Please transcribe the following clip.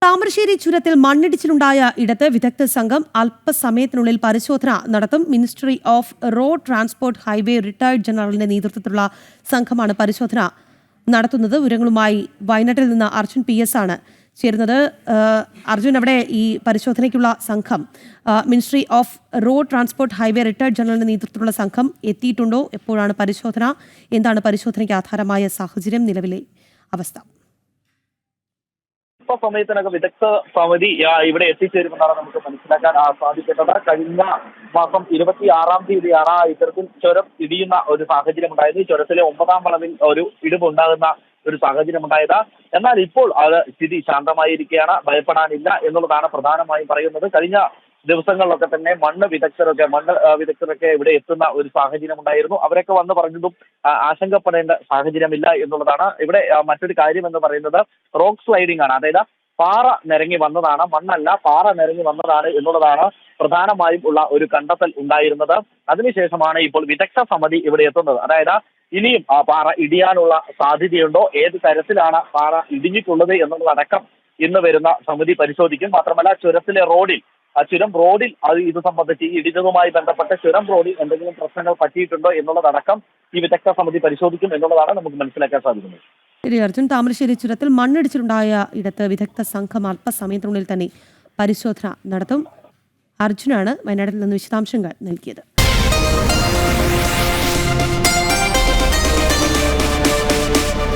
താമരശ്ശേരി ചുരത്തിൽ മണ്ണിടിച്ചിലുണ്ടായ ഇടത്ത് വിദഗ്ധ സംഘം അല്പസമയത്തിനുള്ളിൽ പരിശോധന നടത്തും. Ministry off road transport highway retired ജനറലിന്റെ നേതൃത്വത്തിലുള്ള സംഘമാണ് പരിശോധന നടത്തുന്നത്. വിവരങ്ങളുമായി വയനാട്ടിൽ നിന്ന് അർജുൻ PS ആണ് ചേരുന്നത്. അർജുൻ, അവിടെ ഈ പരിശോധനയ്ക്കുള്ള സംഘം ministry off road transport highway retired ജനറലിന്റെ നേതൃത്വത്തിലുള്ള സംഘം എത്തിയിട്ടുണ്ടോ? എപ്പോഴാണ് പരിശോധന? എന്താണ് പരിശോധനയ്ക്ക് ആധാരമായ സാഹചര്യം? നിലവിലെ അവസ്ഥ? സമയത്തിനകം വിദഗ്ധ സമിതി ഇവിടെ എത്തിച്ചേരുമെന്നാണ് നമുക്ക് മനസ്സിലാക്കാൻ സാധിക്കുന്നത്. കഴിഞ്ഞ മാസം 26-ാം തീയതിയാണ് ഇത്തരത്തിൽ ചുരം ഇടിയുന്ന ഒരു സാഹചര്യം ഉണ്ടായത്. ചുരത്തിലെ 9ാം വളവിൽ ഒരു ഇടിവുണ്ടാകുന്ന ഒരു സാഹചര്യം ഉണ്ടായത്. എന്നാൽ ഇപ്പോൾ അത് സ്ഥിതി ശാന്തമായിരിക്കുകയാണ്. ഭയപ്പെടാനില്ല എന്നുള്ളതാണ് പ്രധാനമായും പറയുന്നത്. കഴിഞ്ഞ ദിവസങ്ങളിലൊക്കെ തന്നെ മണ്ണ് വിദഗ്ധരൊക്കെ ഇവിടെ എത്തുന്ന ഒരു സാഹചര്യം ഉണ്ടായിരുന്നു. അവരൊക്കെ വന്ന് പറഞ്ഞതും ആശങ്കപ്പെടേണ്ട സാഹചര്യമില്ല എന്നുള്ളതാണ്. ഇവിടെ മറ്റൊരു കാര്യം എന്ന് പറയുന്നത് റോക്ക് സ്ലൈഡിംഗ് ആണ്. അതായത് പാറ നിരങ്ങി വന്നതാണ്, മണ്ണല്ല പാറ നിരങ്ങി വന്നതാണ് എന്നുള്ളതാണ് പ്രധാനമായും ഉള്ള ഒരു കണ്ടെത്തൽ ഉണ്ടായിരുന്നത്. അതിനുശേഷമാണ് ഇപ്പോൾ വിദഗ്ധ സമിതി ഇവിടെ എത്തുന്നത്. അതായത് ഇനിയും പാറ ഇടിയാനുള്ള സാധ്യതയുണ്ടോ, ഏത് തരത്തിലാണ് പാറ ഇടിഞ്ഞിട്ടുള്ളത് എന്നുള്ളതടക്കം ഇന്ന് വരുന്ന സമിതി പരിശോധിക്കും. മാത്രമല്ല ചുരം റോഡിൽ ഇത് സംബന്ധിച്ച് ഈ ഇടിഞ്ഞതുമായി ബന്ധപ്പെട്ട് ചുരം റോഡിൽ എന്തെങ്കിലും പ്രശ്നങ്ങൾ പറ്റിയിട്ടുണ്ടോ എന്നുള്ളതടക്കം ഈ വിദഗ്ധ സമിതി പരിശോധിക്കും എന്നുള്ളതാണ് നമുക്ക് മനസ്സിലാക്കാൻ സാധിക്കുന്നത്. ശരി അർജുൻ, താമരശ്ശേരി ചുരത്തിൽ മണ്ണിടിച്ചിലുണ്ടായ ഇടത്ത് വിദഗ്ധ സംഘം അല്പസമയത്തിനുള്ളിൽ തന്നെ പരിശോധന നടത്തും. അർജുനാണ് വയനാട്ടിൽ നിന്ന് വിശദാംശങ്ങൾ നൽകിയത്.